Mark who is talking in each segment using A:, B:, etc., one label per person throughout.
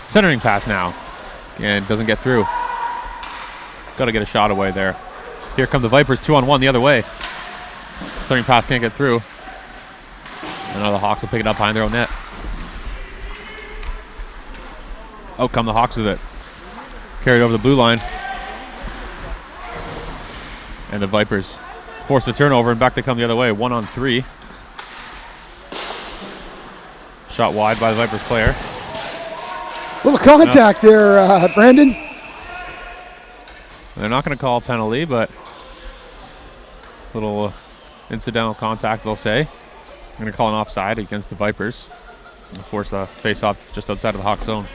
A: Centering pass now. And doesn't get through. Got to get a shot away there. Here come the Vipers, 2-on-1 the other way. Centering pass can't get through. And now the Hawks will pick it up behind their own net. Out come the Hawks with it. Carried over the blue line. And the Vipers force the turnover, and back they come the other way. 1-on-3. Shot wide by the Vipers player.
B: Little contact there, Brandon.
A: They're not going to call a penalty, but little incidental contact, they'll say. I'm going to call an offside against the Vipers and force a face-off just outside of the Hawks zone.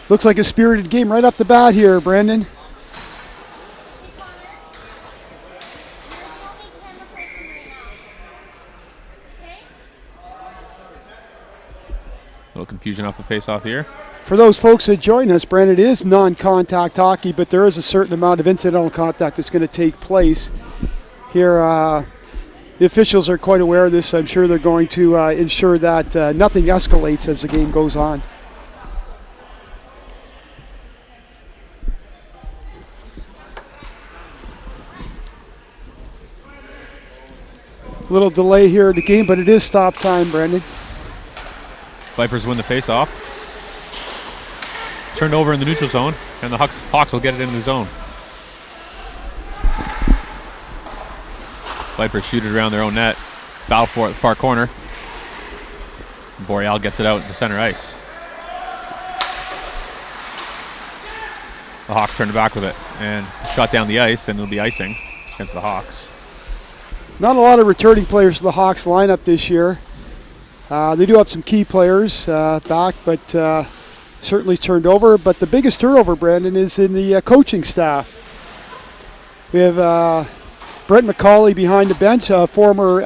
B: Looks like a spirited game right off the bat here, Brandon.
A: A little confusion off the face-off here.
B: For those folks that join us, Brandon, it is non-contact hockey, but there is a certain amount of incidental contact that's going to take place. Here, the officials are quite aware of this. I'm sure they're going to ensure that nothing escalates as the game goes on. A little delay here in the game, but it is stop time, Brandon.
A: Vipers win the face-off. Turned over in the neutral zone, and the Hawks will get it in the zone. Vipers shoot it around their own net. Battle for it at the far corner. Boreal gets it out to center ice. The Hawks turn it back with it and shot down the ice, and it'll be icing against the Hawks.
B: Not a lot of returning players for the Hawks lineup this year. They do have some key players back, but certainly turned over. But the biggest turnover, Brandon, is in the coaching staff. We have Brent McCauley behind the bench, a former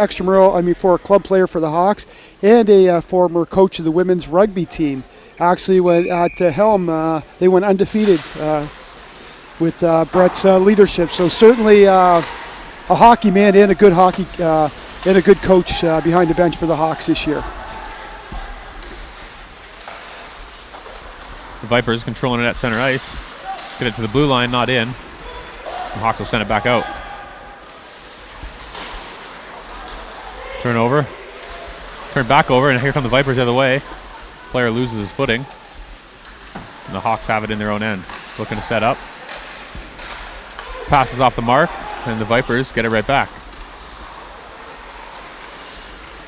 B: for a club player for the Hawks, and a former coach of the women's rugby team. Actually, when at helm, they went undefeated with Brett's leadership. So certainly a hockey man and a good and a good coach behind the bench for the Hawks this year.
A: The Vipers controlling it at center ice. Get it to the blue line, not in. The Hawks will send it back out. Turnover. Turn back over, and here come the Vipers the other way. Player loses his footing. And the Hawks have it in their own end. Looking to set up. Passes off the mark, and the Vipers get it right back.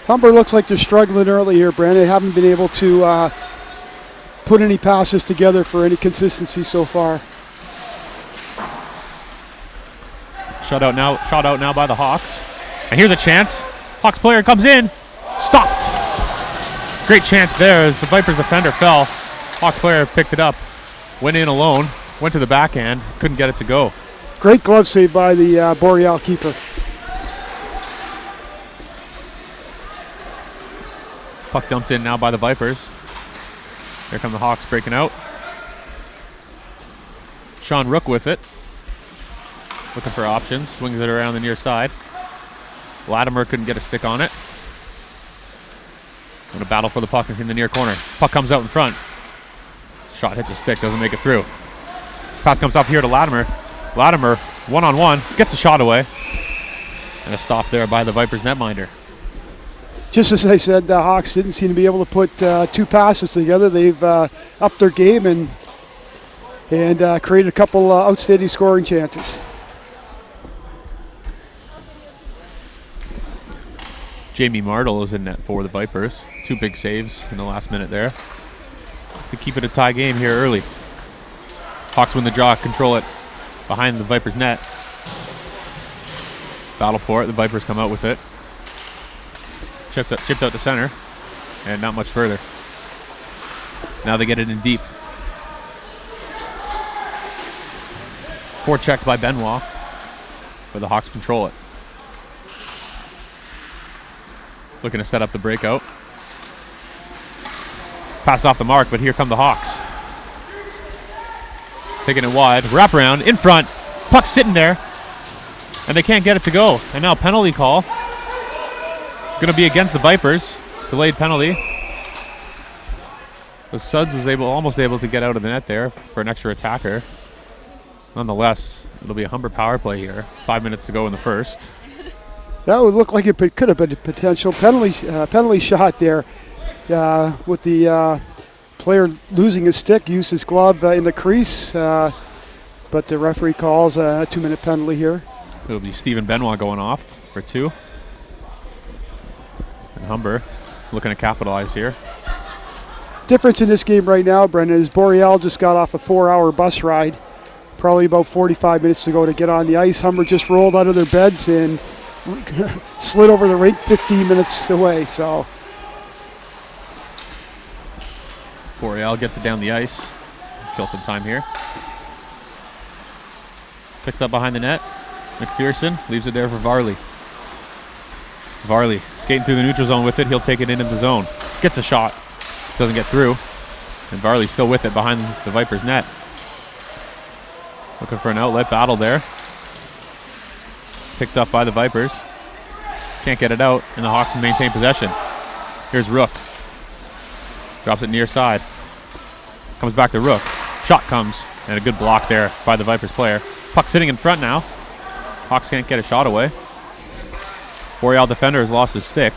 B: Humber looks like they're struggling early here, Brandon. They haven't been able to put any passes together for any consistency so far.
A: Shot out now by the Hawks. And here's a chance. Hawks player comes in. Stopped. Great chance there as the Vipers defender fell. Hawks player picked it up. Went in alone. Went to the backhand. Couldn't get it to go.
B: Great glove save by the Boreal keeper.
A: Puck dumped in now by the Vipers. Here come the Hawks breaking out. Sean Rook with it. Looking for options. Swings it around the near side. Latimer couldn't get a stick on it. And a battle for the puck in the near corner. Puck comes out in front. Shot hits a stick, doesn't make it through. Pass comes up here to Latimer. Latimer, one-on-one, gets a shot away. And a stop there by the Vipers netminder.
B: Just as I said, the Hawks didn't seem to be able to put two passes together. They've upped their game and created a couple outstanding scoring chances.
A: Jamie Martle is in net for the Vipers. Two big saves in the last minute there to keep it a tie game here early. Hawks win the draw, control it behind the Vipers net. Battle for it. The Vipers come out with it. Chipped out to center, and not much further. Now they get it in deep. Forechecked by Benoit, but the Hawks control it. Looking to set up the breakout. Pass off the mark, but here come the Hawks. Taking it wide, wraparound, in front, puck sitting there, and they can't get it to go. And now penalty call. Going to be against the Vipers. Delayed penalty. So Suds was almost able to get out of the net there for an extra attacker. Nonetheless, it'll be a Humber power play here. 5 minutes to go in the first.
B: That would look like it could have been a potential penalty shot there with the player losing his stick, used his glove in the crease, but the referee calls a 2-minute penalty here.
A: It'll be Stephen Benoit going off for 2. And Humber looking to capitalize here.
B: Difference in this game right now, Brendan, is Boreal just got off a 4-hour bus ride, probably about 45 minutes to go to get on the ice. Humber just rolled out of their beds and slid over the rink 15 minutes away. So
A: Boreal gets it down the ice. Kill some time here. Picked up behind the net. McPherson leaves it there for Varley. Varley skating through the neutral zone with it. He'll take it into the zone. Gets a shot. Doesn't get through. And Varley still with it behind the Vipers net. Looking for an outlet battle there. Picked up by the Vipers. Can't get it out, and the Hawks maintain possession. Here's Rook. Drops it near side. Comes back to Rook. Shot comes, and a good block there by the Vipers player. Puck sitting in front now. Hawks can't get a shot away. Boreal defender has lost his stick.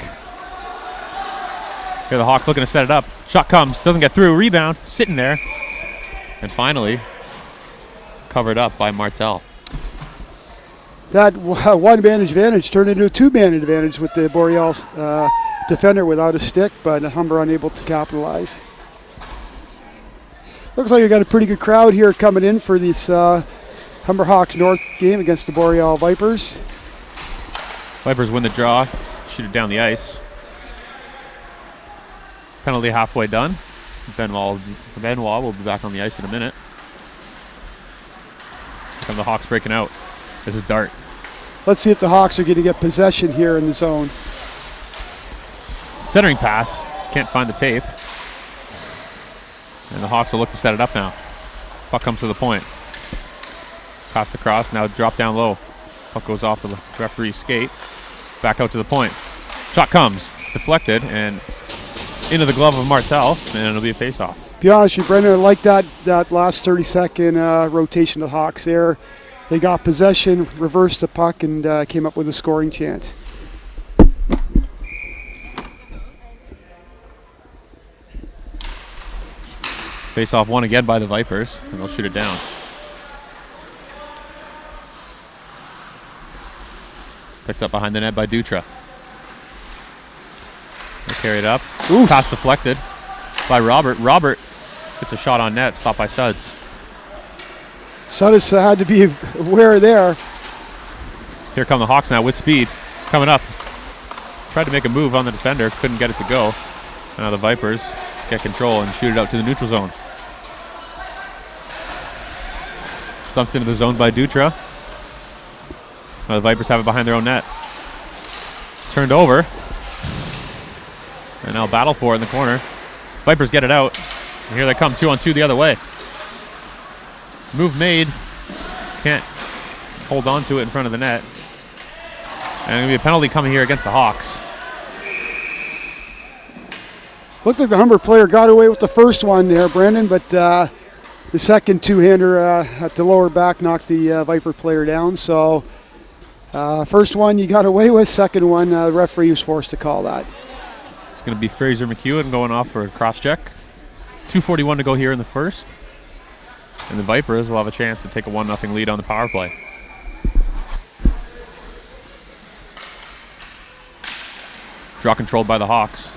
A: Here the Hawks looking to set it up. Shot comes, doesn't get through. Rebound, sitting there. And finally, covered up by Martel.
B: That one-man advantage turned into a two-man advantage with the Boreal defender without a stick, but Humber unable to capitalize. Looks like we got a pretty good crowd here coming in for this Humber Hawks North game against the Boreal Vipers.
A: Vipers win the draw, shoot it down the ice. Penalty halfway done. Benoit will be back on the ice in a minute. Here come the Hawks breaking out. This is Dart.
B: Let's see if the Hawks are going to get possession here in the zone.
A: Centering pass. Can't find the tape. And the Hawks will look to set it up now. Puck comes to the point. Pass across. Now drop down low. Puck goes off the referee's skate. Back out to the point. Shot comes. Deflected and into the glove of Martel. And it'll be a face-off.
B: Be honest with you, Brendan, I like that last 30-second rotation of the Hawks there. They got possession, reversed the puck, and came up with a scoring chance.
A: Face-off won again by the Vipers, and they'll shoot it down. Picked up behind the net by Dutra. They carry it up.
B: Oof.
A: Pass deflected by Robert. Robert gets a shot on net, stopped by Suds.
B: Suds had to be aware there.
A: Here come the Hawks now with speed. Coming up. Tried to make a move on the defender, couldn't get it to go. Now the Vipers get control and shoot it out to the neutral zone. Dumped into the zone by Dutra. Now the Vipers have it behind their own net. Turned over. And now battle for it in the corner. Vipers get it out. And here they come, 2-on-2 the other way. Move made. Can't hold on to it in front of the net. And there's going to be a penalty coming here against the Hawks.
B: Looked like the Humber player got away with the first one there, Brandon, but the second two-hander at the lower back knocked the Viper player down. So first one you got away with, second one the referee was forced to call that.
A: It's going to be Fraser McEwen going off for a cross-check. 2:41 to go here in the first. And the Vipers will have a chance to take a 1-0 lead on the power play. Draw controlled by the Hawks.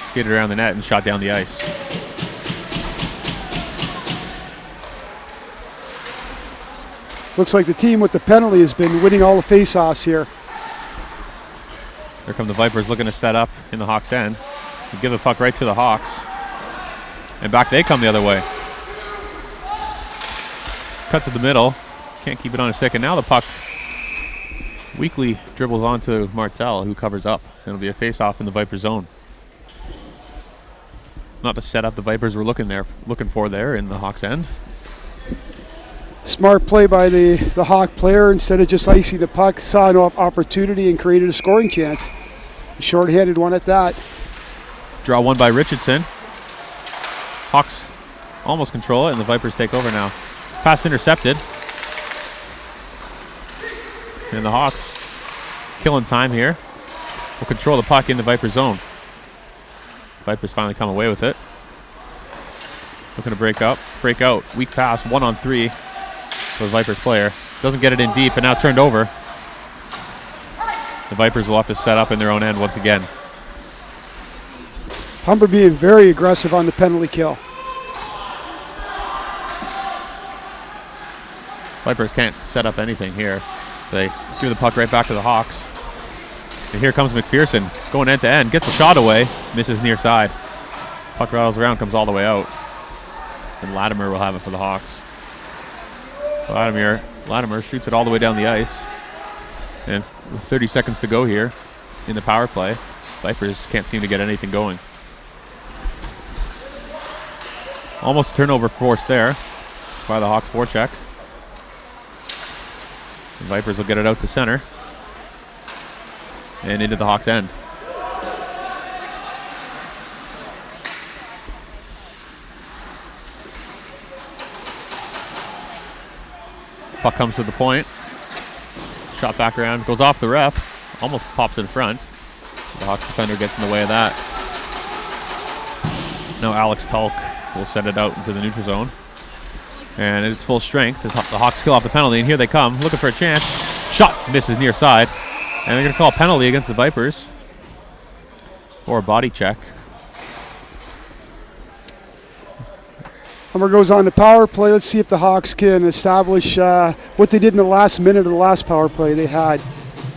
A: Skated around the net and shot down the ice.
B: Looks like the team with the penalty has been winning all the face-offs here.
A: Here come the Vipers looking to set up in the Hawks' end. They give the puck right to the Hawks. And back they come the other way. Cut to the middle. Can't keep it on a stick. And now the puck weakly dribbles onto Martel, who covers up. It'll be a face-off in the Viper zone. Not the setup the Vipers were looking for there in the Hawks' end.
B: Smart play by the Hawk player. Instead of just icing the puck, saw an opportunity and created a scoring chance. A short-handed one at that.
A: Draw one by Richardson. Hawks almost control it, and the Vipers take over now. Pass intercepted. And the Hawks killing time here. Will control the puck in the Viper zone. Vipers finally come away with it. Looking to break out. Weak pass, 1-on-3 for the Vipers player. Doesn't get it in deep, and now turned over. The Vipers will have to set up in their own end once again.
B: Humber being very aggressive on the penalty kill.
A: Vipers can't set up anything here. They give the puck right back to the Hawks. And here comes McPherson, going end to end, gets a shot away, misses near side. Puck rattles around, comes all the way out. And Latimer will have it for the Hawks. Latimer shoots it all the way down the ice. And with 30 seconds to go here in the power play, Vipers can't seem to get anything going. Almost a turnover forced there by the Hawks forecheck. The Vipers will get it out to center and into the Hawks' end. Puck comes to the point. Shot back around, goes off the ref, almost pops in front. The Hawks defender gets in the way of that. Now Alex Tulk will send it out into the neutral zone. And it's full strength. The Hawks kill off the penalty, and here they come, looking for a chance. Shot misses near side. And they're going to call a penalty against the Vipers for a body check.
B: Humber goes on the power play. Let's see if the Hawks can establish what they did in the last minute of the last power play they had.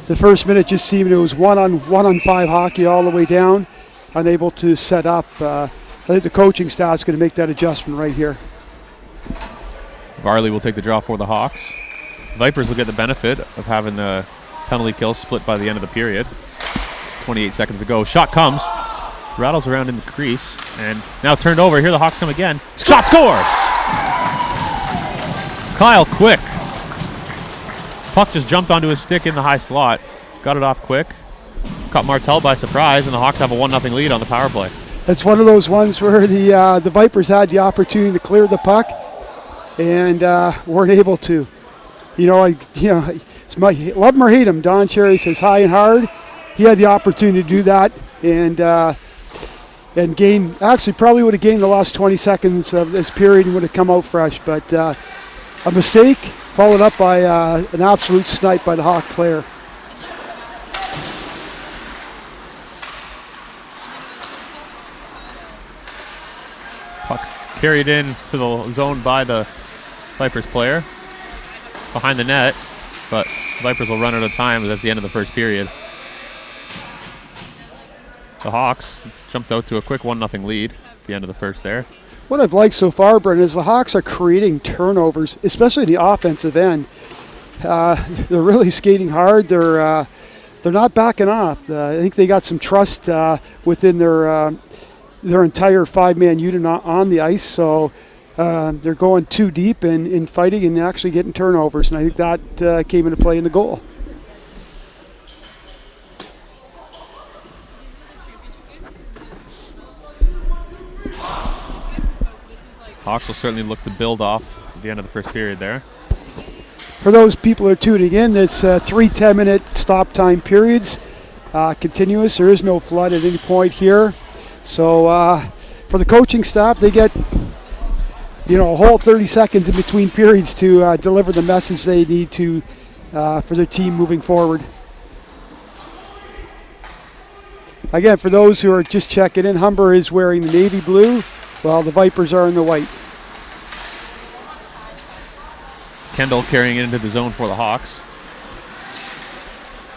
B: The first minute just seemed it was one-on-5 hockey all the way down, unable to set up. I think the coaching staff is going to make that adjustment right here.
A: Varley will take the draw for the Hawks. Vipers will get the benefit of having the penalty kill split by the end of the period. 28 seconds to go. Shot comes. Rattles around in the crease. And now turned over. Here the Hawks come again. Shot scores! Kyle Quick. Puck just jumped onto his stick in the high slot. Got it off quick. Caught Martel by surprise, and the Hawks have a 1-0 lead on the power play.
B: It's one of those ones where the Vipers had the opportunity to clear the puck and weren't able to. Love him or hate him, Don Cherry says high and hard. He had the opportunity to do that and gain. Actually, probably would have gained the last 20 seconds of this period and would have come out fresh. But a mistake followed up by an absolute snipe by the Hawk player.
A: Puck carried in to the zone by the Vipers player behind the net, but Vipers will run out of time at the end of the first period. The Hawks jumped out to a quick 1-0 lead at the end of the first there.
B: What I've liked so far, Brendan, is the Hawks are creating turnovers, especially the offensive end. They're really skating hard. They're not backing off. I think they got some trust within their entire five-man unit on the ice. So they're going too deep in fighting and actually getting turnovers, and I think that came into play in the goal.
A: Hawks will certainly look to build off at the end of the first period there.
B: For those people who are tuning in, it's 3 10-minute stop time periods, continuous. There is no flood at any point here. So for the coaching staff, they get a whole 30 seconds in between periods to deliver the message they need to for their team moving forward. Again, for those who are just checking in, Humber is wearing the navy blue, while the Vipers are in the white.
A: Kendall carrying it into the zone for the Hawks.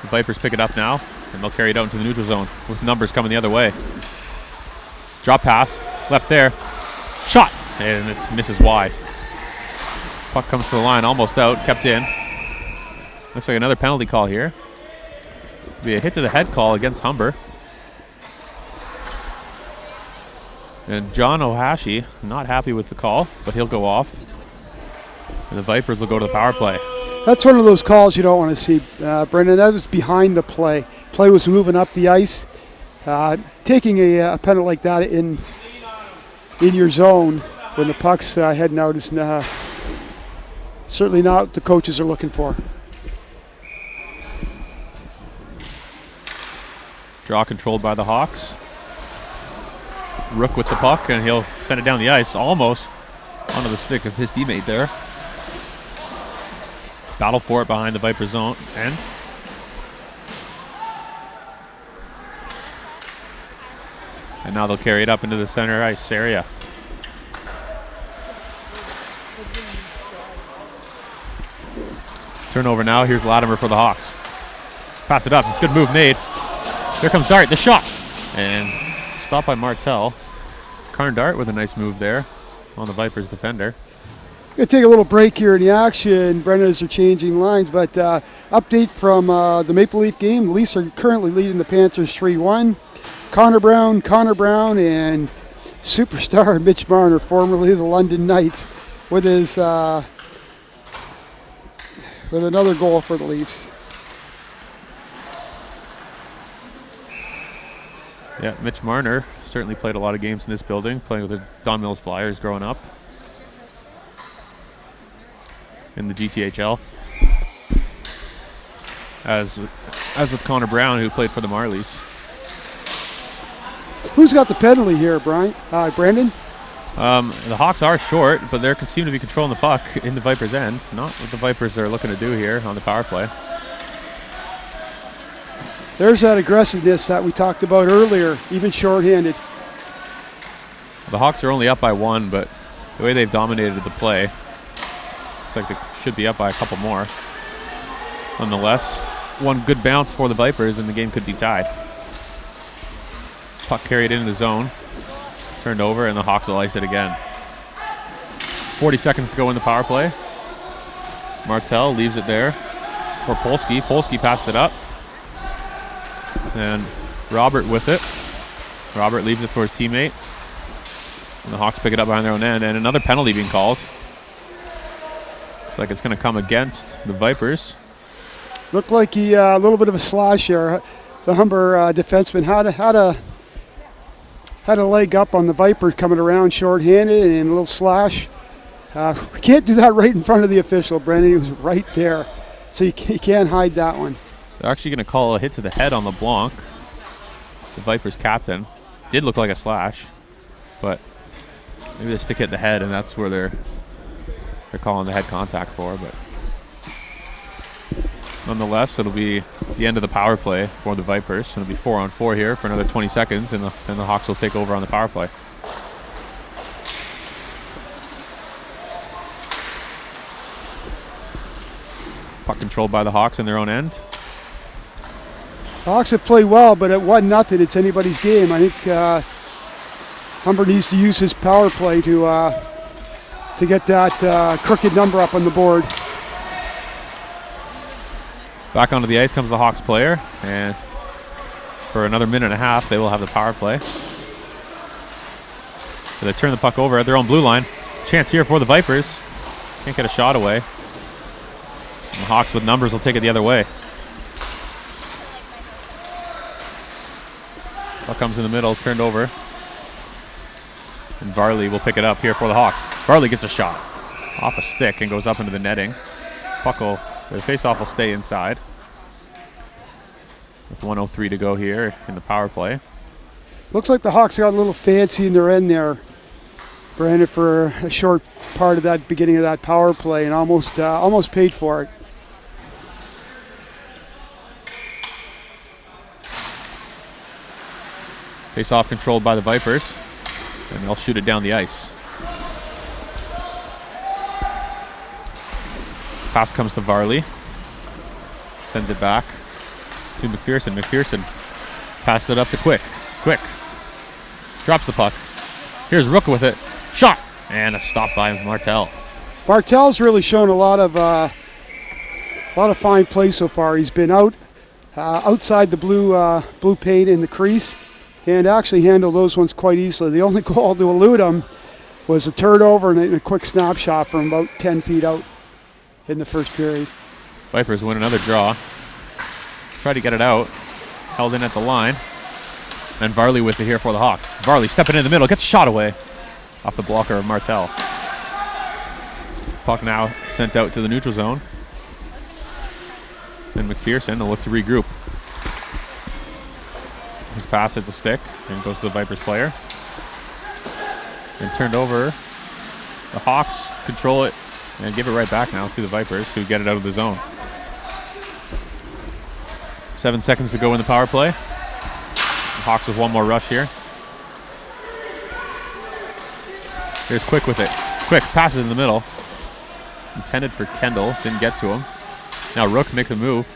A: The Vipers pick it up now, and they'll carry it out into the neutral zone with numbers coming the other way. Drop pass, left there. Shot, and it misses wide. Puck comes to the line, almost out, kept in. Looks like another penalty call here. Be a hit to the head call against Humber. And John Ohashi not happy with the call, but he'll go off. And the Vipers will go to the power play.
B: That's one of those calls you don't want to see, Brendan. That was behind the play. Play was moving up the ice. Taking a penalty like that in in your zone when the puck's heading out is certainly not what the coaches are looking for.
A: Draw controlled by the Hawks. Rook with the puck, and he'll send it down the ice, almost onto the stick of his teammate there. Battle for it behind the Viper zone end. And now they'll carry it up into the center ice area. Turnover now. Here's Latimer for the Hawks. Pass it up. Good move made. Here comes Dart. The shot. And stopped by Martel. Karn Dart with a nice move there on the Vipers defender.
B: Going to take a little break here in the action, Brendan, as they're changing lines. But update from the Maple Leaf game. The Leafs are currently leading the Panthers 3-1. Connor Brown, and superstar Mitch Marner, formerly the London Knights, with his with another goal for the Leafs.
A: Yeah, Mitch Marner certainly played a lot of games in this building, playing with the Don Mills Flyers growing up in the GTHL. As with Connor Brown, who played for the Marlies.
B: Who's got the penalty here, Brandon?
A: The Hawks are short, but they seem to be controlling the puck in the Vipers' end. Not what the Vipers are looking to do here on the power play.
B: There's that aggressiveness that we talked about earlier, even shorthanded.
A: The Hawks are only up by 1, but the way they've dominated the play, looks like they should be up by a couple more. Nonetheless, one good bounce for the Vipers, and the game could be tied. Puck carried into the zone, turned over, and the Hawks will ice it again. 40 seconds to go in the power play. Martel leaves it there for Polsky. Polsky passed it up. And Robert with it. Robert leaves it for his teammate. And the Hawks pick it up behind their own end. And another penalty being called. Looks like it's going to come against the Vipers.
B: Looked like he a little bit of a slash there. The Humber defenseman had a leg up on the Viper coming around short-handed and a little slash. We can't do that right in front of the official, Brendan. He was right there. So you can't hide that one.
A: They're actually going to call a hit to the head on LeBlanc, the Vipers captain. Did look like a slash, but maybe the stick hit the head, and that's where they're calling the head contact for. But nonetheless, it'll be the end of the power play for the Vipers. It'll be 4-on-4 here for another 20 seconds, and the Hawks will take over on the power play. Puck controlled by the Hawks in their own end.
B: The Hawks have played well, but at 1-0, it's anybody's game. I think Humber needs to use his power play to get that crooked number up on the board.
A: Back onto the ice comes the Hawks player, and for another minute and a half, they will have the power play. So they turn the puck over at their own blue line. Chance here for the Vipers. Can't get a shot away. And the Hawks with numbers will take it the other way. Puck comes in the middle, turned over. And Varley will pick it up here for the Hawks. Varley gets a shot off a stick and goes up into the netting. The faceoff will stay inside. With 1:03 to go here in the power play.
B: Looks like the Hawks got a little fancy in their end there, Brandon, for a short part of that beginning of that power play, and almost paid for it.
A: Face-off controlled by the Vipers, and they'll shoot it down the ice. Pass comes to Varley. Sends it back to McPherson. McPherson passes it up to Quick. Quick drops the puck. Here's Rook with it. Shot! And a stop by Martel.
B: Martel's really shown a lot of fine play so far. He's been outside the blue paint in the crease, and actually handled those ones quite easily. The only goal to elude him was a turnover and a quick snapshot from about 10 feet out in the first period.
A: Vipers win another draw. Try to get it out. Held in at the line. And Varley with it here for the Hawks. Varley stepping in the middle, gets shot away. off the blocker of Martel. Puck now sent out to the neutral zone. And McPherson will look to regroup. His pass at the stick and goes to the Vipers player. And turned over. The Hawks control it and give it right back now to the Vipers, who get it out of the zone. 7 seconds to go in the power play. The Hawks with one more rush here. Here's Quick with it. Quick passes in the middle. Intended for Kendall, didn't get to him. Now Rook makes a move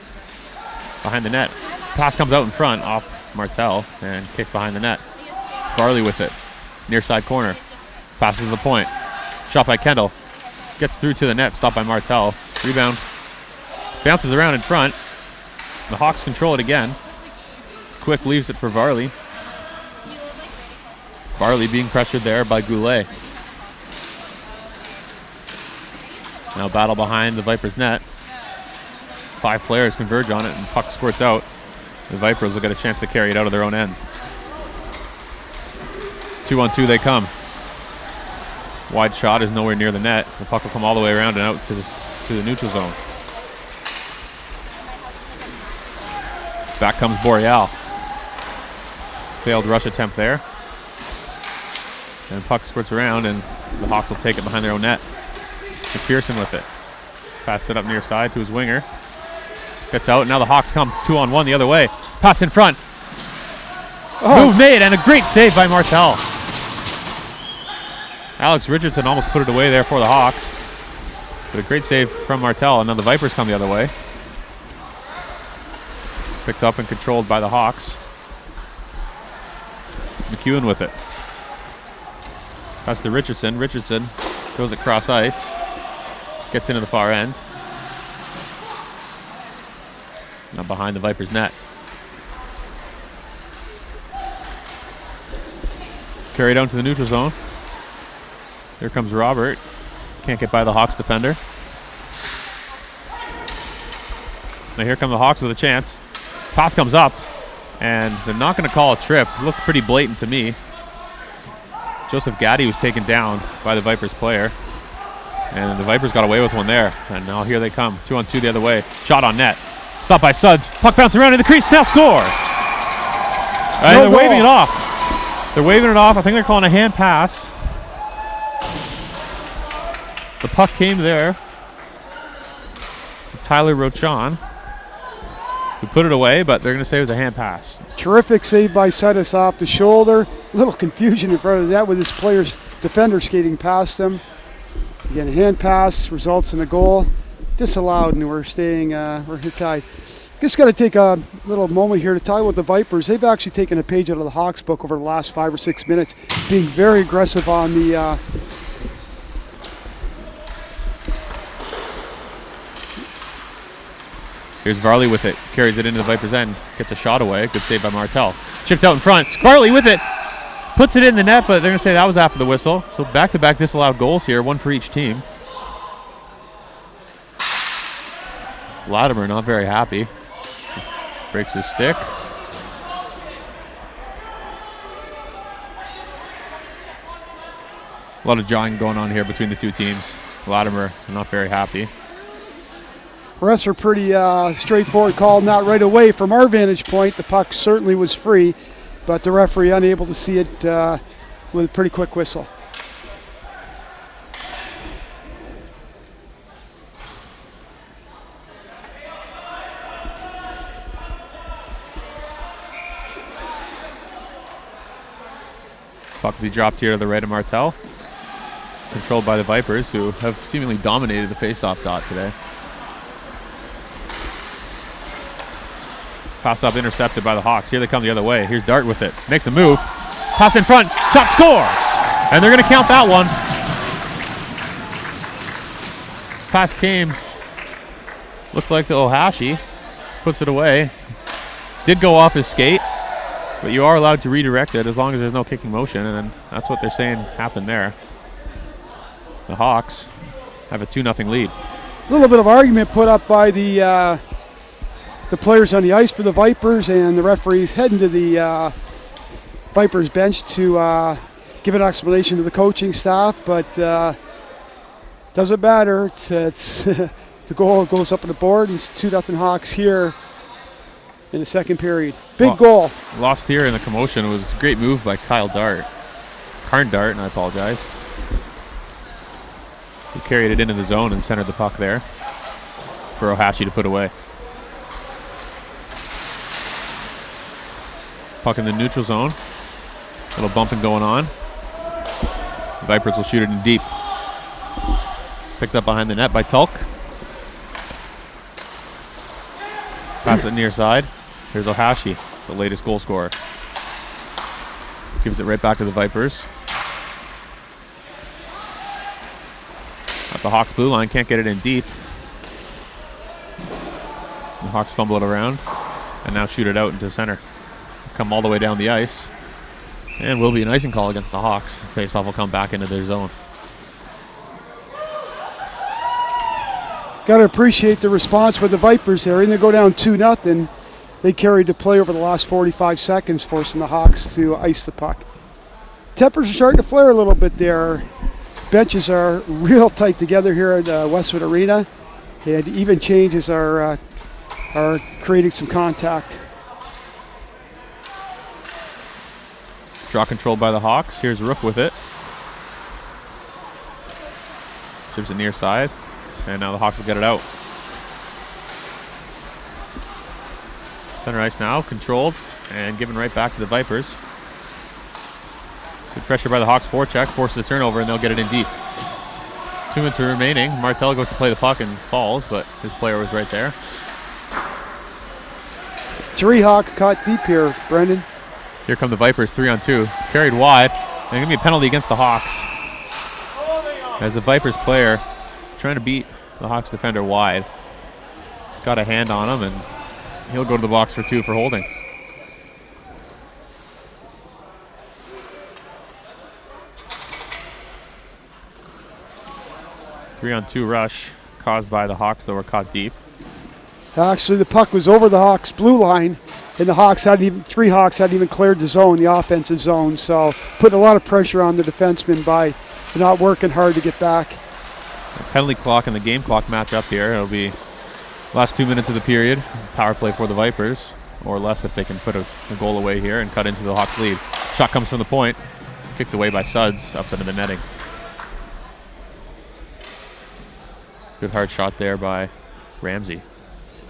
A: behind the net. Pass comes out in front off Martel and kicked behind the net. Varley with it. Near side corner. Passes to the point. Shot by Kendall. Gets through to the net, stopped by Martel. Rebound. Bounces around in front. The Hawks control it again. Quick leaves it for Varley. Varley being pressured there by Goulet. Now battle behind the Vipers net. 5 players converge on it and puck squirts out. The Vipers will get a chance to carry it out of their own end. 2-on-2 they come. Wide shot is nowhere near the net. The puck will come all the way around and out to the neutral zone. Back comes Boreal. Failed rush attempt there. And puck squirts around and the Hawks will take it behind their own net. McPherson with it. Pass it up near side to his winger. Gets out. Now the Hawks come 2-on-1 the other way. Pass in front. Move made and a great save by Martel. Alex Richardson almost put it away there for the Hawks. But a great save from Martel. And now the Vipers come the other way. Picked up and controlled by the Hawks. McEwen with it. Pass to Richardson. Richardson goes across ice. Gets into the far end. Now behind the Vipers net. Carried down to the neutral zone. Here comes Robert. Can't get by the Hawks defender. Now here come the Hawks with a chance. Pass comes up, and they're not going to call a trip. It looked pretty blatant to me. Joseph Gaddy was taken down by the Vipers player, and the Vipers got away with one there. And now here they come, 2-on-2 the other way. Shot on net. Stopped by Sudds. Puck bouncing around in the crease. Now score. They're waving it off. They're waving it off. I think they're calling a hand pass. The puck came there to Tyler Rochon, who put it away, but they're going to say it was a hand pass.
B: Terrific save by Sudis off the shoulder. A little confusion in front of the net with his player's defender skating past him. Again, a hand pass results in a goal. Disallowed, and we're here tied. Just got to take a little moment here to tell you about the Vipers. They've actually taken a page out of the Hawks book over the last 5 or 6 minutes, being very aggressive on the
A: Here's Varley with it. Carries it into the Vipers' end. Gets a shot away. Good save by Martel. Chipped out in front. Varley with it. Puts it in the net, but they're going to say that was after the whistle. So back-to-back disallowed goals here, one for each team. Latimer not very happy. Breaks his stick. A lot of jawing going on here between the two teams. Latimer not very happy.
B: Refs are pretty straightforward call, not right away. From our vantage point, the puck certainly was free, but the referee unable to see it with a pretty quick whistle.
A: Puck will be dropped here to the right of Martel. Controlled by the Vipers, who have seemingly dominated the face-off dot today. Pass up intercepted by the Hawks. Here they come the other way. Here's Dart with it. Makes a move. Pass in front. Shot scores! And they're going to count that one. Pass came. Looked like the Ohashi. Puts it away. Did go off his skate. But you are allowed to redirect it as long as there's no kicking motion. And that's what they're saying happened there. The Hawks have a 2-0 lead.
B: A little bit of argument put up by the players on the ice for the Vipers, and the referees heading to the Vipers bench to give an explanation to the coaching staff, but doesn't matter. It's the goal goes up on the board, and it's 2-0 Hawks here in the second period. Big goal.
A: Lost here in the commotion. It was a great move by Karn Dart, and I apologize. He carried it into the zone and centered the puck there for Ohashi to put away. Puck in the neutral zone. Little bumping going on. The Vipers will shoot it in deep. Picked up behind the net by Tulk. Pass it near side. Here's Ohashi, the latest goal scorer. Gives it right back to the Vipers. At the Hawks blue line, can't get it in deep. The Hawks fumble it around and now shoot it out into center. Come all the way down the ice. And will be an icing call against the Hawks. Faceoff will come back into their zone.
B: Got to appreciate the response with the Vipers there. And they go down 2-0. They carried the play over the last 45 seconds, forcing the Hawks to ice the puck. Tempers are starting to flare a little bit there. Benches are real tight together here at Westwood Arena. And even changes are creating some contact.
A: Draw controlled by the Hawks. Here's Rook with it. Chips it near side. And now the Hawks will get it out. Center ice now, controlled and given right back to the Vipers. Good pressure by the Hawks forecheck, forces a turnover, and they'll get it in deep. 2 minutes remaining. Martel goes to play the puck and falls, but his player was right there.
B: 3 Hawks caught deep here, Brendan.
A: Here come the Vipers, 3-on-2. Carried wide. And going to be a penalty against the Hawks. As the Vipers player trying to beat the Hawks defender wide. Got a hand on him, and he'll go to the box for 2 for holding. Three-on-two rush caused by the Hawks that were caught deep.
B: Actually, the puck was over the Hawks' blue line, and the Hawks hadn't even 3 Hawks hadn't even cleared the zone, the offensive zone. So putting a lot of pressure on the defenseman by not working hard to get back.
A: The penalty clock and the game clock match up here. It'll be last 2 minutes of the period. Power play for the Vipers, or less if they can put a goal away here and cut into the Hawks lead. Shot comes from the point, kicked away by Suds up into the netting. Good hard shot there by Ramsey.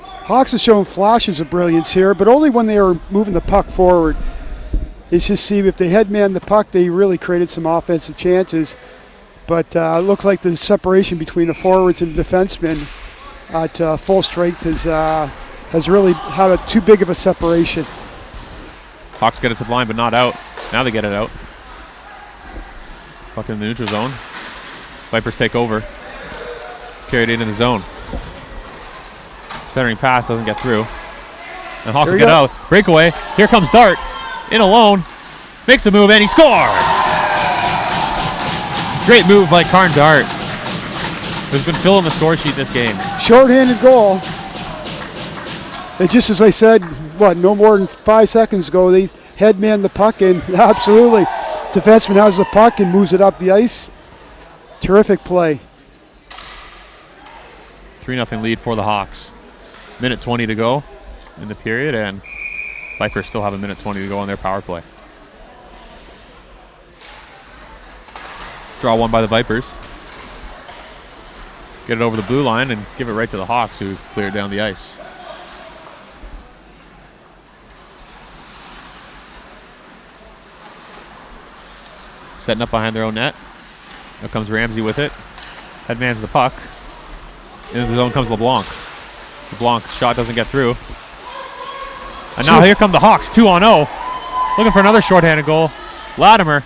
B: Hawks have shown flashes of brilliance here, but only when they were moving the puck forward. It's just see if they headman the puck, they really created some offensive chances. But it looks like the separation between the forwards and the defensemen at full strength has really had too big of a separation.
A: Hawks get it to the line, but not out. Now they get it out. Puck in the neutral zone. Vipers take over. Carried into the zone. Centering pass doesn't get through. And Hawks will get out. Breakaway. Here comes Dart. In alone. Makes the move and he scores! Great move by Karn Dart, who's been filling the score sheet this game.
B: Short-handed goal. And just as I said, no more than 5 seconds ago, they headman the puck, and absolutely, defenseman has the puck and moves it up the ice. Terrific play.
A: 3-0 lead for the Hawks. Minute 20 to go in the period, and Vipers still have a minute 20 to go on their power play. Draw one by the Vipers. Get it over the blue line and give it right to the Hawks, who cleared down the ice. Setting up behind their own net. Now comes Ramsey with it. Headmans the puck. Into the zone comes LeBlanc. LeBlanc's shot doesn't get through. And now here come the Hawks, 2-on-0. Looking for another shorthanded goal. Latimer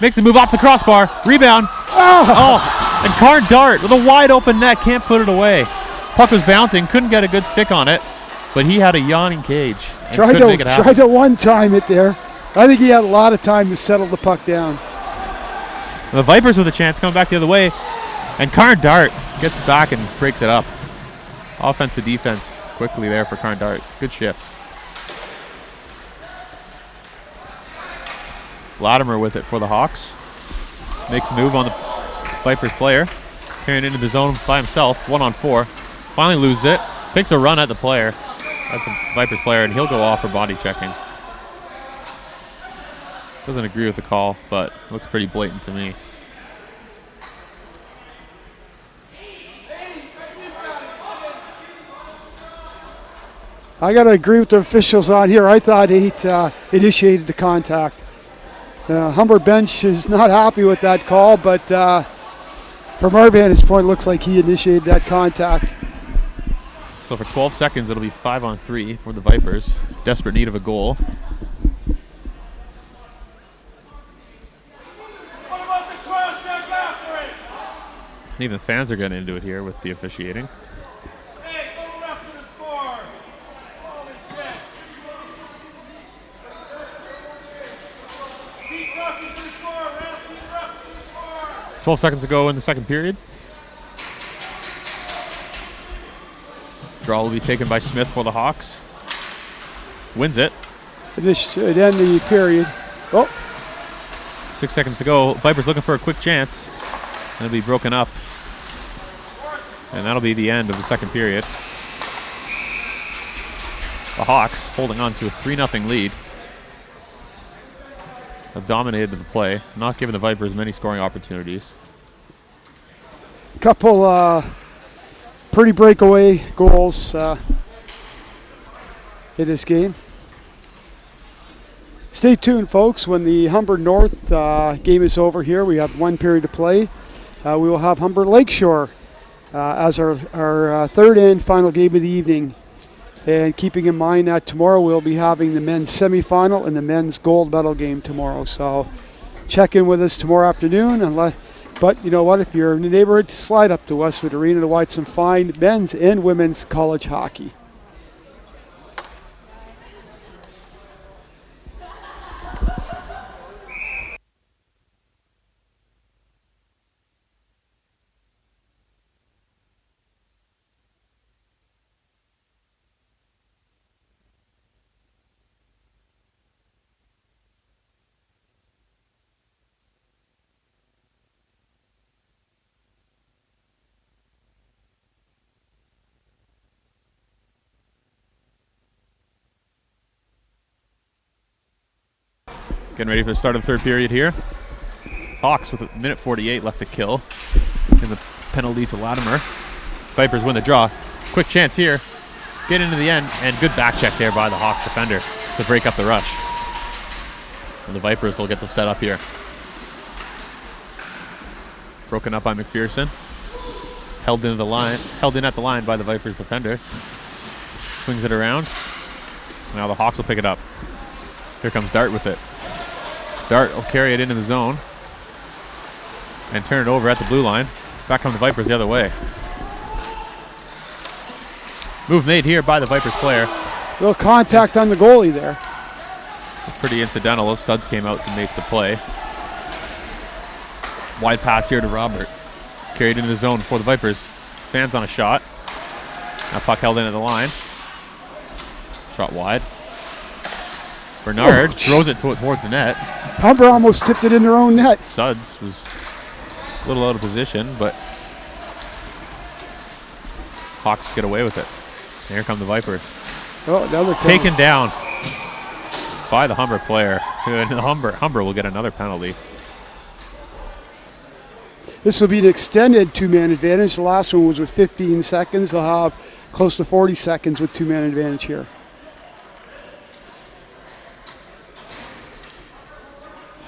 A: makes the move off the crossbar. Rebound. Oh, and Karn Dart with a wide open net. Can't put it away. Puck was bouncing. Couldn't get a good stick on it. But he had a yawning cage.
B: Tried to one-time it there. I think he had a lot of time to settle the puck down.
A: The Vipers with a chance coming back the other way. And Karn Dart gets back and breaks it up. Offense to defense quickly there for Karn Dart. Good shift. Latimer with it for the Hawks. Makes a move on the Vipers player. Carrying into the zone by himself, 1-on-4. Finally loses it. Takes a run at the player, at the Vipers player, and he'll go off for body checking. Doesn't agree with the call, but looks pretty blatant to me.
B: I got to agree with the officials on here. I thought he initiated the contact. Humber bench is not happy with that call, but from our vantage point, it looks like he initiated that contact.
A: So for 12 seconds, it'll be 5-on-3 for the Vipers. Desperate need of a goal. And even fans are getting into it here with the officiating.
C: Holy shit.
A: 12 seconds ago in the second period. Draw will be taken by Smith for the Hawks. Wins it.
B: This should end the period. Oh.
A: 6 seconds to go. Vipers looking for a quick chance. It'll be broken up. And that'll be the end of the second period. The Hawks holding on to a 3-0 lead. Have dominated the play, not giving the Vipers many scoring opportunities.
B: Couple pretty breakaway goals in this game. Stay tuned, folks. When the Humber North game is over here, we have one period to play. We will have Humber Lakeshore as our third and final game of the evening. And keeping in mind that tomorrow we'll be having the men's semifinal and the men's gold medal game tomorrow. So check in with us tomorrow afternoon. But you know what? If you're in the neighborhood, slide up to Westwood Arena to watch some fine men's and women's college hockey.
A: Getting ready for the start of the third period here. Hawks with a minute 48 left to kill. In the penalty to Latimer. Vipers win the draw. Quick chance here. Get into the end, and good back check there by the Hawks defender to break up the rush. And the Vipers will get the set up here. Broken up by McPherson. Held in at the line by the Vipers defender. Swings it around. Now the Hawks will pick it up. Here comes Dart with it. Dart will carry it into the zone and turn it over at the blue line. Back come the Vipers the other way. Move made here by the Vipers player.
B: Little contact on the goalie there.
A: Pretty incidental. Those studs came out to make the play. Wide pass here to Robert. Carried into the zone for the Vipers. Fans on a shot. Now puck held in at the line. Shot wide. Bernard throws it towards the net.
B: Humber almost tipped it in their own net.
A: Suds was a little out of position, but Hawks get away with it. And here come the Vipers.
B: Oh, another
A: taken down by the Humber player. And Humber will get another penalty.
B: This will be an extended two-man advantage. The last one was with 15 seconds. They'll have close to 40 seconds with two-man advantage here.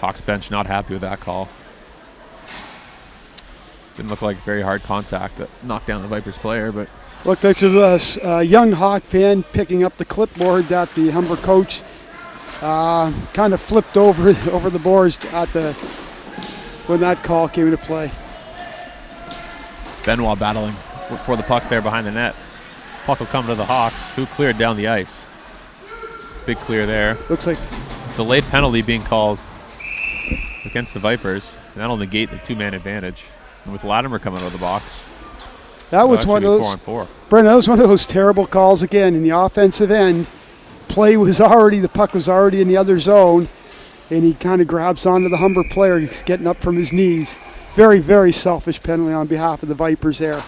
A: Hawks bench not happy with that call. Didn't look like very hard contact that knocked down the Vipers player, but
B: looked like there's a young Hawk fan picking up the clipboard that the Humber coach kind of flipped over the boards when that call came into play.
A: Benoit battling for the puck there behind the net. Puck will come to the Hawks, who cleared down the ice. Big clear there.
B: Looks like
A: delayed penalty being called against the Vipers, and that'll negate the two-man advantage. And with Latimer coming out of the box,
B: that was one of those.
A: 4-on-4.
B: Brendan, that was one of those terrible calls again in the offensive end. The puck was already in the other zone, and he kind of grabs onto the Humber player. He's getting up from his knees. Very, very selfish penalty on behalf of the Vipers there.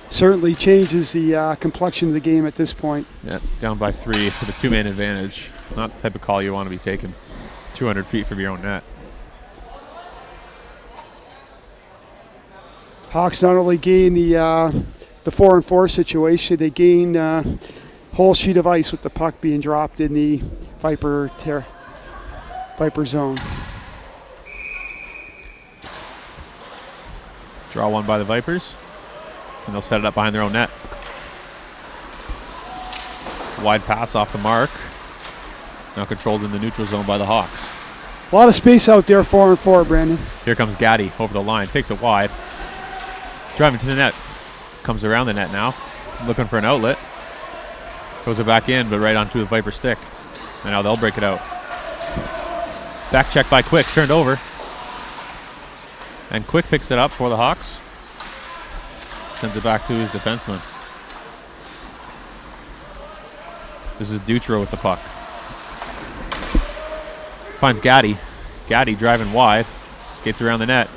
B: Certainly changes the complexion of the game at this point.
A: Yeah, down by 3 with a 2-man advantage. Not the type of call you want to be taking 200 feet from your own net.
B: Hawks not only gain the 4-on-4 situation, they gain whole sheet of ice with the puck being dropped in the Viper zone.
A: Draw one by the Vipers, and they'll set it up behind their own net. Wide pass off the mark. Now controlled in the neutral zone by the Hawks.
B: A lot of space out there, 4-on-4, Brandon.
A: Here comes Gaddy over the line, takes it wide. Driving to the net, comes around the net now, looking for an outlet. Goes it back in, but right onto the Viper stick. And now they'll break it out. Back check by Quick, turned over. And Quick picks it up for the Hawks. Sends it back to his defenseman. This is Dutra with the puck. Finds Gaddy. Gaddy driving wide. Skates around the net.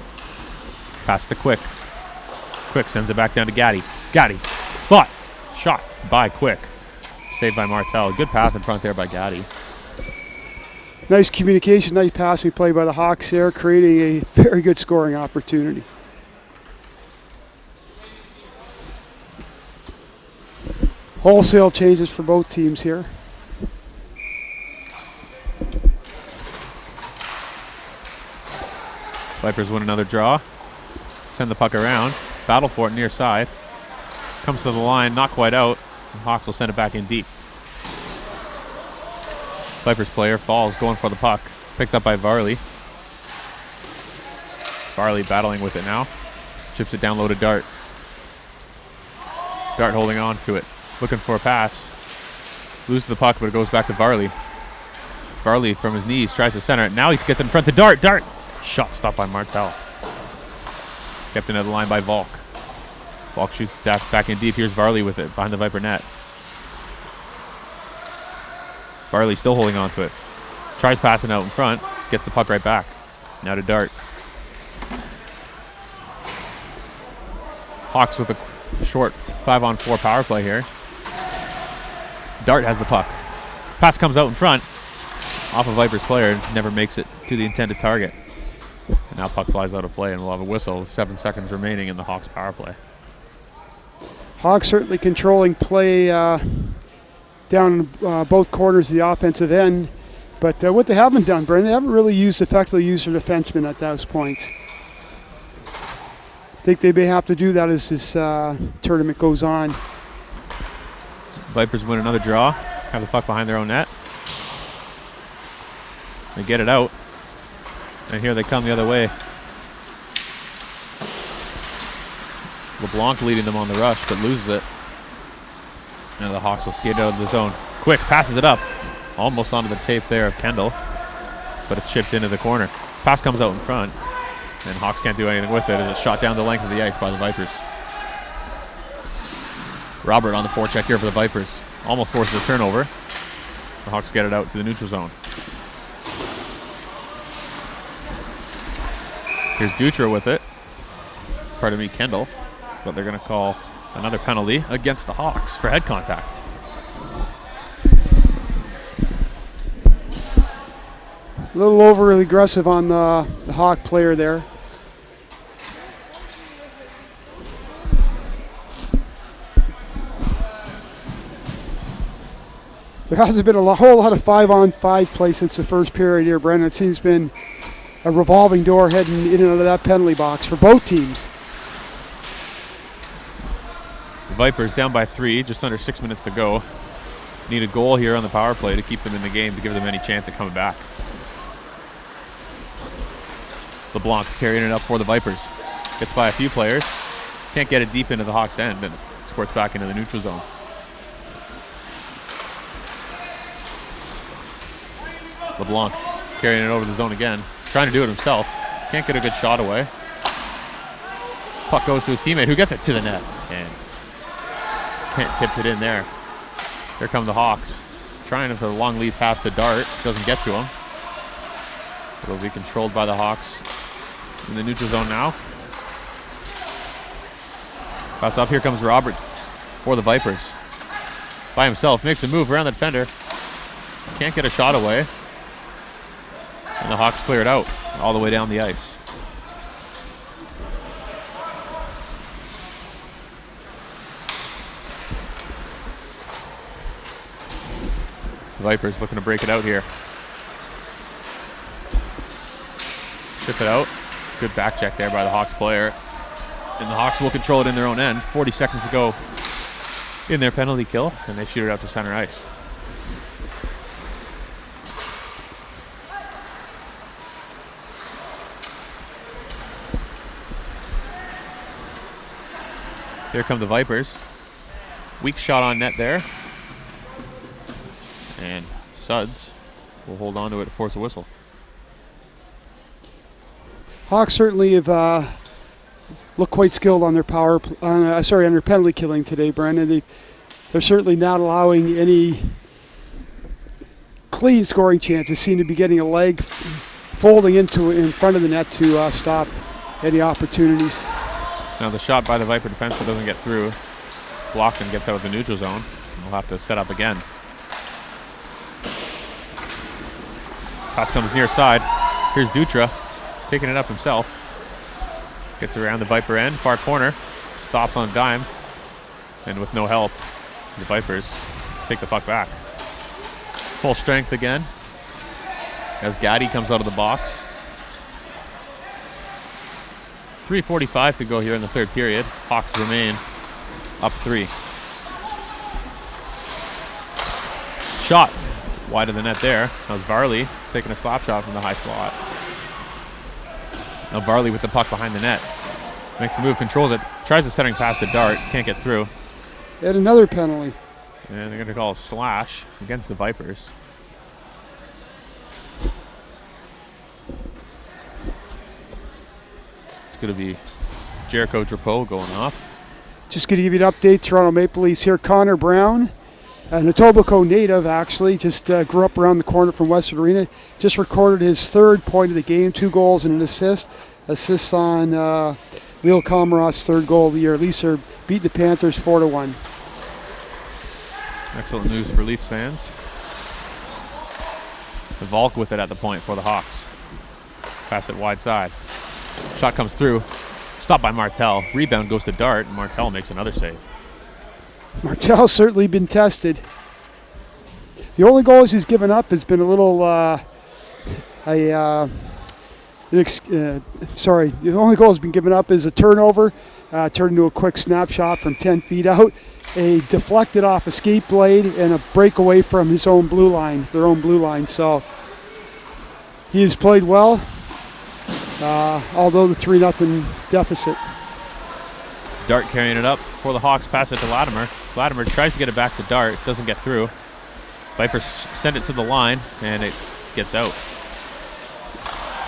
A: Pass to Quick. Quick sends it back down to Gaddy. Gaddy. Slot. Shot by Quick. Saved by Martel. Good pass in front there by Gaddy.
B: Nice communication, nice passing play by the Hawks there, creating a very good scoring opportunity. Wholesale changes for both teams here.
A: Vipers win another draw. Send the puck around. Battle for it near side. Comes to the line, not quite out. And Hawks will send it back in deep. Vipers player falls, going for the puck. Picked up by Varley. Varley battling with it now. Chips it down low to Dart. Dart holding on to it. Looking for a pass. Loses the puck, but it goes back to Varley. Varley from his knees tries to center it. Now he gets in front to Dart. Dart! Shot stopped by Martel. Kept into the line by Volk. Volk shoots back in deep. Here's Varley with it behind the Viper net. Varley still holding on to it. Tries passing out in front. Gets the puck right back. Now to Dart. Hawks with a short 5-on-4 power play here. Dart has the puck. Pass comes out in front. Off of Viper's player. Never makes it to the intended target. And now puck flies out of play, and we'll have a whistle with 7 seconds remaining in the Hawks power play.
B: Hawks certainly controlling play down both corners of the offensive end. But what they haven't done, Brendan, they haven't really effectively used their defensemen at those points. I think they may have to do that as this tournament goes on.
A: Vipers win another draw. Have the puck behind their own net. They get it out. And here they come the other way. LeBlanc leading them on the rush, but loses it. Now the Hawks will skate out of the zone. Quick, passes it up. Almost onto the tape there of Kendall. But it's chipped into the corner. Pass comes out in front. And Hawks can't do anything with it as it's shot down the length of the ice by the Vipers. Robert on the forecheck here for the Vipers. Almost forces a turnover. The Hawks get it out to the neutral zone. Here's Dutra with it. Pardon me, Kendall. But they're going to call another penalty against the Hawks for head contact.
B: A little overly aggressive on the Hawk player there. There hasn't been a whole lot of 5-on-5 play since the first period here, Brendan. It seems been a revolving door heading in and out of that penalty box for both teams.
A: The Vipers down by 3, just under 6 minutes to go. Need a goal here on the power play to keep them in the game, to give them any chance of coming back. LeBlanc carrying it up for the Vipers. Gets by a few players. Can't get it deep into the Hawks' end, and squirts back into the neutral zone. LeBlanc carrying it over the zone again. Trying to do it himself. Can't get a good shot away. Puck goes to his teammate, who gets it to the net. And can't tip it in there. Here come the Hawks. Trying for a long lead pass to Dart. Doesn't get to him. It'll be controlled by the Hawks in the neutral zone now. Pass up, here comes Robert for the Vipers. By himself, makes a move around the defender. Can't get a shot away. And the Hawks clear it out all the way down the ice. The Vipers looking to break it out here. Ship it out. Good back check there by the Hawks player. And the Hawks will control it in their own end. 40 seconds to go in their penalty kill, and they shoot it out to center ice. Here come the Vipers. Weak shot on net there. And Suds will hold on to it to force a whistle.
B: Hawks certainly have looked quite skilled on their on their penalty killing today, Brandon. They're certainly not allowing any clean scoring chances. Seem to be getting a leg folding in front of the net to stop any opportunities.
A: Now the shot by the Viper defenseman doesn't get through. Blocked and gets out of the neutral zone. We'll have to set up again. Pass comes near side. Here's Dutra taking it up himself. Gets around the Viper end, far corner. Stops on a dime. And with no help, the Vipers take the puck back. Full strength again as Gaddy comes out of the box. 3:45 to go here in the third period. Hawks remain up 3. Shot wide of the net there. That was Varley taking a slap shot from the high slot. Now Varley with the puck behind the net. Makes a move, controls it, tries a centering pass to Dart, can't get through.
B: And another penalty.
A: And they're going to call a slash against the Vipers. It's going to be Jericho Drapeau going off.
B: Just going to give you an update. Toronto Maple Leafs here. Connor Brown, an Etobicoke native actually, just grew up around the corner from Western Arena. Just recorded his third point of the game, 2 goals and an assist. Assists on Leo Komarov's third goal of the year. Leafs are beating the Panthers 4-1.
A: Excellent news for Leafs fans. The Volk with it at the point for the Hawks. Pass it wide side. Shot comes through. Stopped by Martel. Rebound goes to Dart, and Martel makes another save.
B: Martel's certainly been tested. The only goals he's given up has been a little, the only goal has been given up is a turnover, turned into a quick snapshot from 10 feet out, a deflected off a skate blade, and a breakaway from his own blue line, their own blue line. So he has played well, although the 3-0 deficit.
A: Dart carrying it up for the Hawks, pass it to Latimer. Latimer tries to get it back to Dart, doesn't get through. Vipers send it to the line, and it gets out.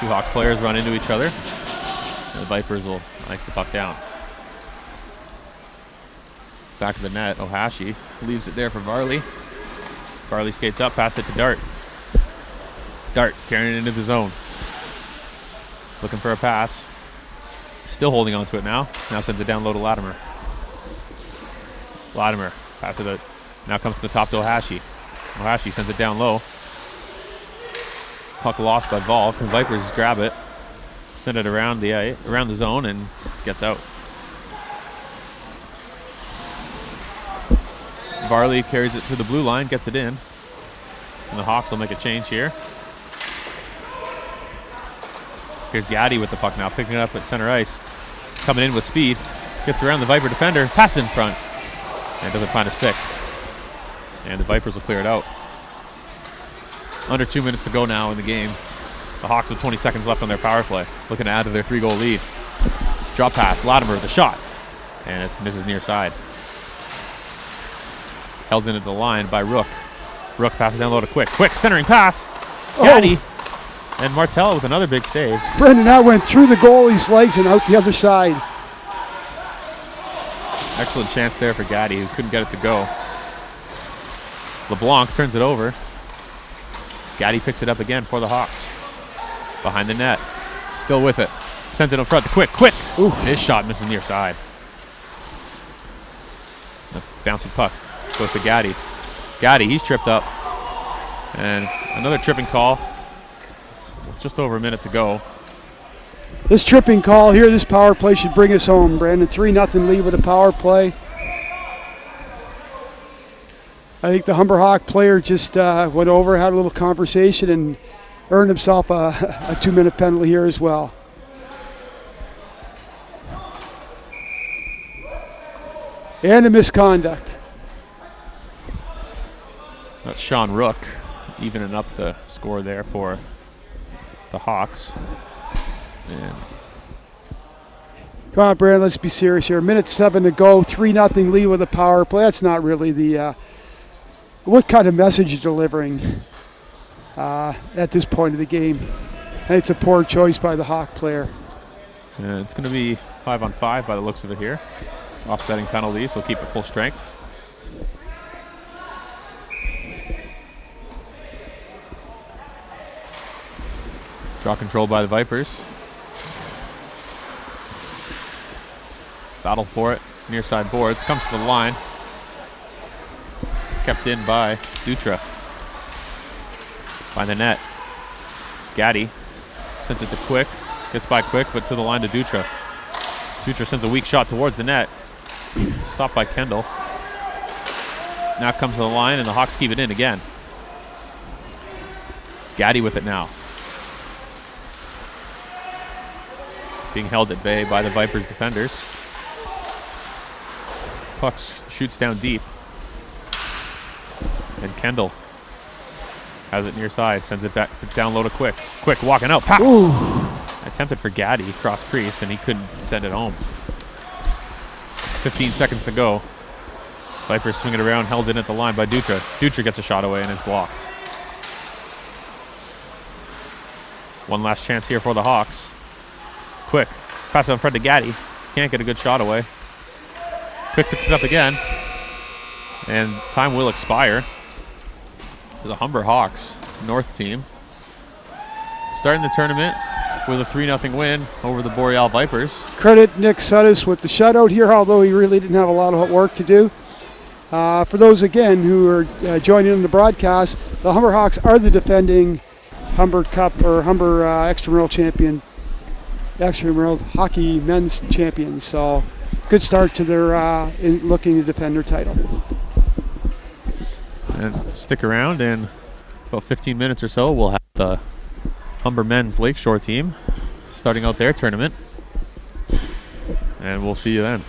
A: 2 Hawks players run into each other, and the Vipers will ice the puck down. Back of the net, Ohashi leaves it there for Varley. Varley skates up, pass it to Dart. Dart carrying it into the zone. Looking for a pass. Still holding on to it now. Now sends it down low to Latimer. Latimer passes it. Now comes to the top to Ohashi. Ohashi sends it down low. Puck lost by Volk, and Vipers grab it, send it around the zone, and gets out. Varley carries it to the blue line, gets it in, and the Hawks will make a change here. Here's Gaddy with the puck now, picking it up at center ice, coming in with speed, gets around the Viper defender, passes in front, and doesn't find a stick. And the Vipers will clear it out. Under 2 minutes to go now in the game. The Hawks with 20 seconds left on their power play, looking to add to their 3-goal lead. Drop pass, Latimer with a shot, and it misses near side. Held into the line by Rook. Rook passes down low to Quick. Quick centering pass. Gaddy. And Martel with another big save.
B: Brendan, that went through the goalie's legs and out the other side.
A: Excellent chance there for Gaddy, who couldn't get it to go. LeBlanc turns it over. Gaddy picks it up again for the Hawks. Behind the net. Still with it. Sends it in front to Quick. Quick!
B: Oof.
A: His shot misses near side. The bouncing puck goes to Gaddy. Gaddy, he's tripped up. And another tripping call. With just over a minute to go.
B: This tripping call here, this power play should bring us home, Brandon. 3-0 lead with a power play. I think the Humber Hawk player just went over, had a little conversation, and earned himself a 2-minute penalty here as well. And a misconduct.
A: That's Sean Rook evening up the score there for the Hawks. And
B: come on, Brandon, let's be serious here. 1:07 to go, 3-0 lead with a power play. That's not really the what kind of message you're delivering at this point of the game. And it's a poor choice by the Hawk player.
A: it's going to be 5-on-5 by the looks of it here. Offsetting penalties, so keep it full strength. Draw control by the Vipers. Battle for it, near side boards, comes to the line. Kept in by Dutra. By the net. Gaddy sends it to Quick. Gets by Quick, but to the line to Dutra. Dutra sends a weak shot towards the net. Stopped by Kendall. Now comes to the line, and the Hawks keep it in again. Gaddy with it now. Being held at bay by the Vipers defenders. Puck shoots down deep. And Kendall has it near side, sends it back down low to Quick. Quick walking out, pow!
B: Ooh.
A: Attempted for Gaddy, cross crease, and he couldn't send it home. 15 seconds to go. Vipers swing it around, held in at the line by Dutra. Dutra gets a shot away and it's blocked. One last chance here for the Hawks. Quick, pass it in front to Gaddy. Can't get a good shot away. Quick picks it up again. And time will expire. The Humber Hawks, North team, starting the tournament with a 3-0 win over the Boreal Vipers.
B: Credit Nick Sudis with the shutout here, although he really didn't have a lot of work to do. For those, again, who are joining in the broadcast, the Humber Hawks are the defending Humber Cup or Humber Extramural champion, Extramural hockey men's champions. So good start to their looking to defend their title.
A: And stick around, in about 15 minutes or so, we'll have the Humber men's Lakeshore team starting out their tournament. And we'll see you then.